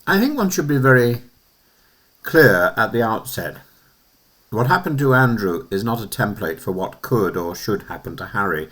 I think one should be very clear at the outset. What happened to Andrew is not a template for what could or should happen to Harry.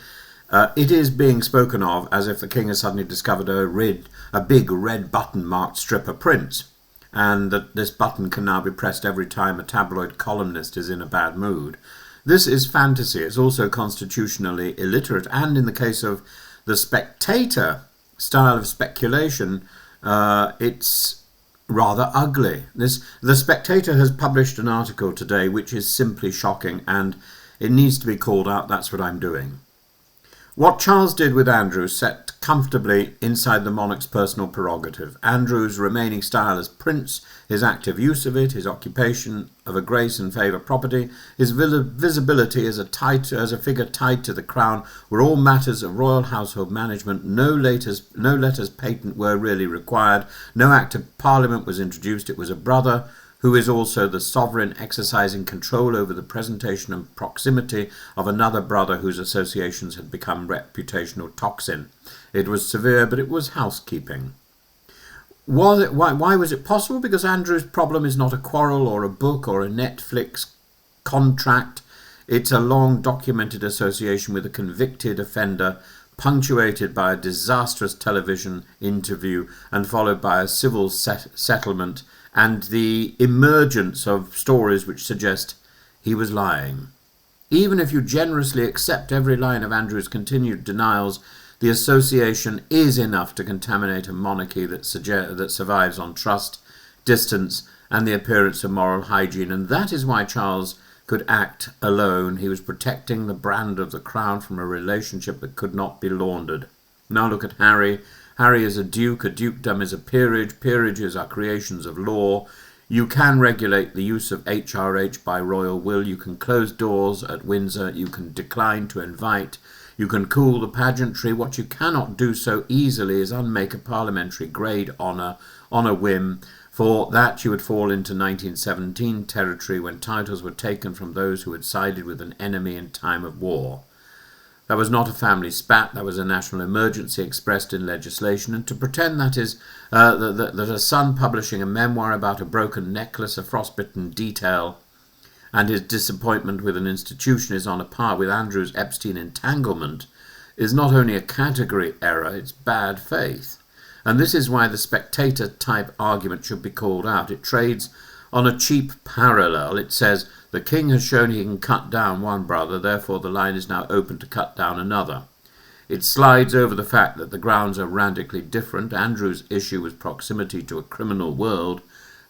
It is being spoken of as if the king has suddenly discovered a big red button marked stripper prince, and that this button can now be pressed every time a tabloid columnist is in a bad mood. This is fantasy. It's also constitutionally illiterate, and in the case of the Spectator style of speculation, it's rather ugly. The Spectator has published an article today which is simply shocking, and it needs to be called out. That's what I'm doing. What Charles did with Andrew sat comfortably inside the monarch's personal prerogative. Andrew's remaining style as prince, his active use of it, his occupation of a grace and favour property, his visibility as a figure tied to the crown, were all matters of royal household management. No letters patent were really required. No Act of Parliament was introduced. It was a brother who is also the sovereign, exercising control over the presentation and proximity of another brother whose associations had become reputational toxin. It was severe, but it was housekeeping. Why was it possible? Because Andrew's problem is not a quarrel or a book or a Netflix contract. It's a long documented association with a convicted offender, punctuated by a disastrous television interview and followed by a civil settlement and the emergence of stories which suggest he was lying. Even if you generously accept every line of Andrew's continued denials, the association is enough to contaminate a monarchy that survives on trust, distance, and the appearance of moral hygiene, and that is why Charles could act alone. He was protecting the brand of the crown from a relationship that could not be laundered. Now look at Harry. Harry is a dukedom is a peerage, peerages are creations of law. You can regulate the use of HRH by royal will, you can close doors at Windsor, you can decline to invite, you can cool the pageantry. What you cannot do so easily is unmake a parliamentary grade honour on a whim. For that you would fall into 1917 territory when titles were taken from those who had sided with an enemy in time of war. That was not a family spat, that was a national emergency expressed in legislation, and to pretend that a son publishing a memoir about a broken necklace, a frostbitten detail, and his disappointment with an institution is on a par with Andrew's Epstein entanglement is not only a category error, it's bad faith. And this is why the Spectator-type argument should be called out. It trades on a cheap parallel. It says, the king has shown he can cut down one brother, therefore the line is now open to cut down another. It slides over the fact that the grounds are radically different. Andrew's issue was proximity to a criminal world.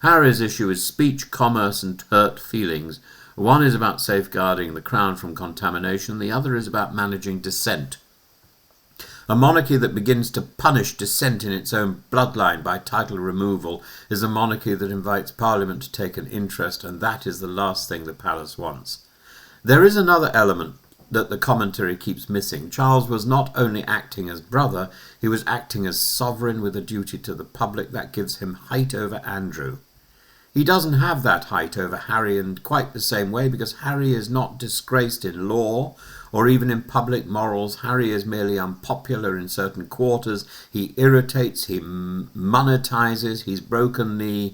Harry's issue is speech, commerce, and hurt feelings. One is about safeguarding the crown from contamination, the other is about managing dissent. A monarchy that begins to punish dissent in its own bloodline by title removal is a monarchy that invites Parliament to take an interest, and that is the last thing the palace wants. There is another element that the commentary keeps missing. Charles was not only acting as brother, he was acting as sovereign with a duty to the public that gives him height over Andrew. He doesn't have that height over Harry in quite the same way, because Harry is not disgraced in law or even in public morals. Harry is merely unpopular in certain quarters. He irritates, he monetizes, he's broken the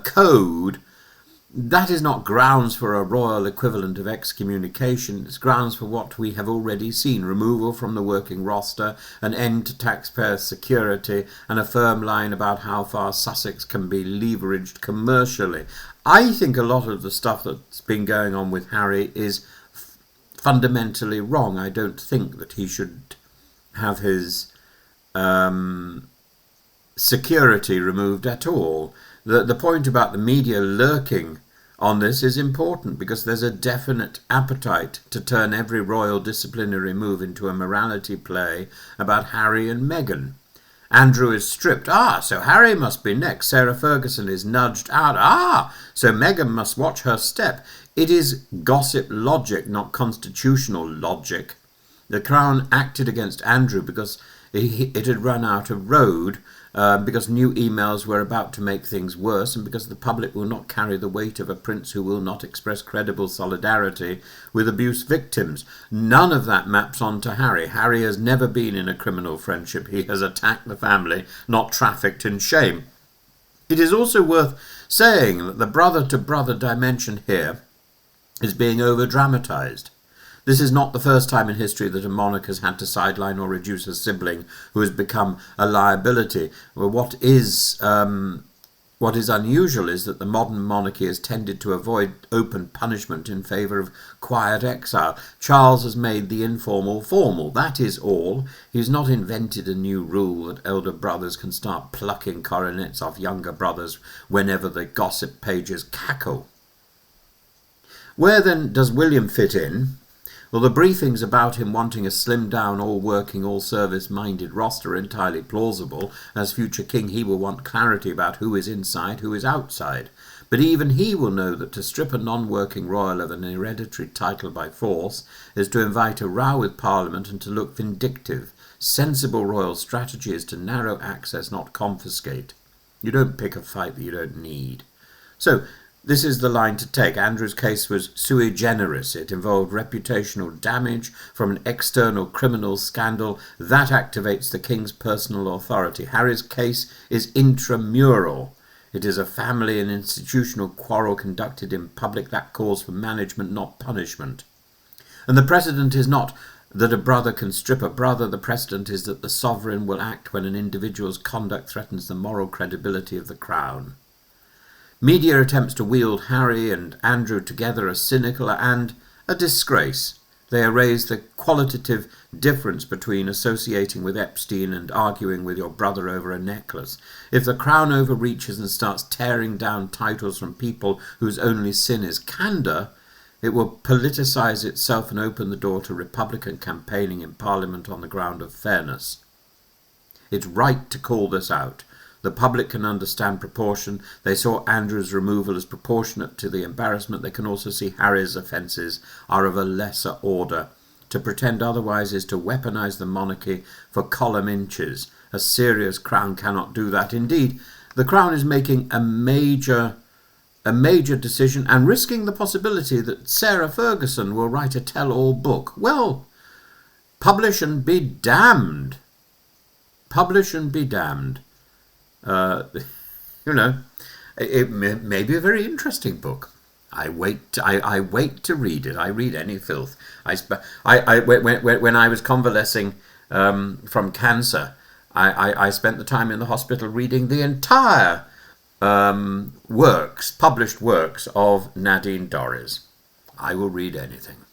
code. That is not grounds for a royal equivalent of excommunication. It's grounds for what we have already seen: removal from the working roster, an end to taxpayer security, and a firm line about how far Sussex can be leveraged commercially. I think a lot of the stuff that's been going on with Harry is fundamentally wrong. I don't think that he should have his security removed at all. The point about the media lurking on this is important, because there's a definite appetite to turn every royal disciplinary move into a morality play about Harry and Meghan. Andrew is stripped. So Harry must be next. Sarah Ferguson is nudged out. So Meghan must watch her step. It is gossip logic, not constitutional logic. The Crown acted against Andrew because it had run out of road, because new emails were about to make things worse, and because the public will not carry the weight of a prince who will not express credible solidarity with abuse victims. None of that maps onto Harry. Harry has never been in a criminal friendship. He has attacked the family, not trafficked in shame. It is also worth saying that the brother-to-brother dimension here is being over-dramatised. This is not the first time in history that a monarch has had to sideline or reduce a sibling who has become a liability. Well, what is unusual is that the modern monarchy has tended to avoid open punishment in favour of quiet exile. Charles has made the informal formal, that is all. He's not invented a new rule that elder brothers can start plucking coronets off younger brothers whenever the gossip pages cackle. Where then does William fit in? Well, the briefings about him wanting a slimmed-down, all-working, all-service-minded roster are entirely plausible. As future king, he will want clarity about who is inside, who is outside. But even he will know that to strip a non-working royal of an hereditary title by force is to invite a row with Parliament and to look vindictive. Sensible royal strategy is to narrow access, not confiscate. You don't pick a fight that you don't need. So, this is the line to take. Andrew's case was sui generis. It involved reputational damage from an external criminal scandal. That activates the king's personal authority. Harry's case is intramural. It is a family and institutional quarrel conducted in public that calls for management, not punishment. And the precedent is not that a brother can strip a brother. The precedent is that the sovereign will act when an individual's conduct threatens the moral credibility of the crown. Media attempts to wield Harry and Andrew together are cynical and a disgrace. They erase the qualitative difference between associating with Epstein and arguing with your brother over a necklace. If the crown overreaches and starts tearing down titles from people whose only sin is candour, it will politicise itself and open the door to Republican campaigning in Parliament on the ground of fairness. It's right to call this out. The public can understand proportion. They saw Andrew's removal as proportionate to the embarrassment. They can also see Harry's offences are of a lesser order. To pretend otherwise is to weaponise the monarchy for column inches. A serious crown cannot do that. Indeed, the crown is making a major decision and risking the possibility that Sarah Ferguson will write a tell-all book. Well, publish and be damned. Publish and be damned. It may be a very interesting book. I wait to read it. I read any filth. When I was convalescing from cancer, I spent the time in the hospital reading the entire published works of Nadine Dorries. I will read anything.